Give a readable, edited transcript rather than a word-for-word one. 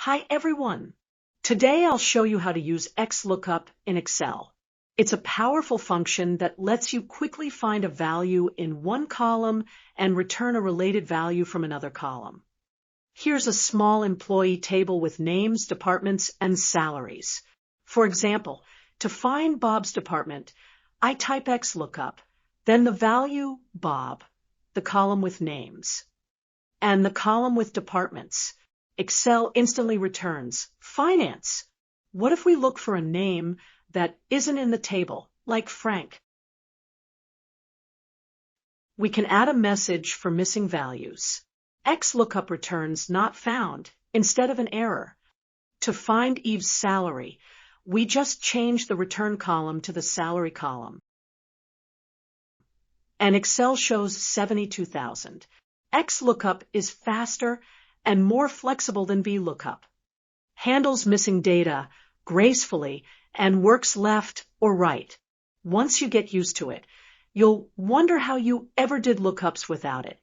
Hi everyone! Today I'll show you how to use XLOOKUP in Excel. It's a powerful function that lets you quickly find a value in one column and return a related value from another column. Here's a small employee table with names, departments, and salaries. For example, to find Bob's department, I type XLOOKUP, then the value Bob, the column with names, and the column with departments. Excel instantly returns finance. What if we look for a name that isn't in the table, like Frank? We can add a message for missing values. XLOOKUP returns not found instead of an error. To find Eve's salary, we just change the return column to the salary column. And Excel shows 72,000. XLOOKUP is faster and more flexible than VLOOKUP, handles missing data gracefully, and works left or right. Once you get used to it, you'll wonder how you ever did lookups without it.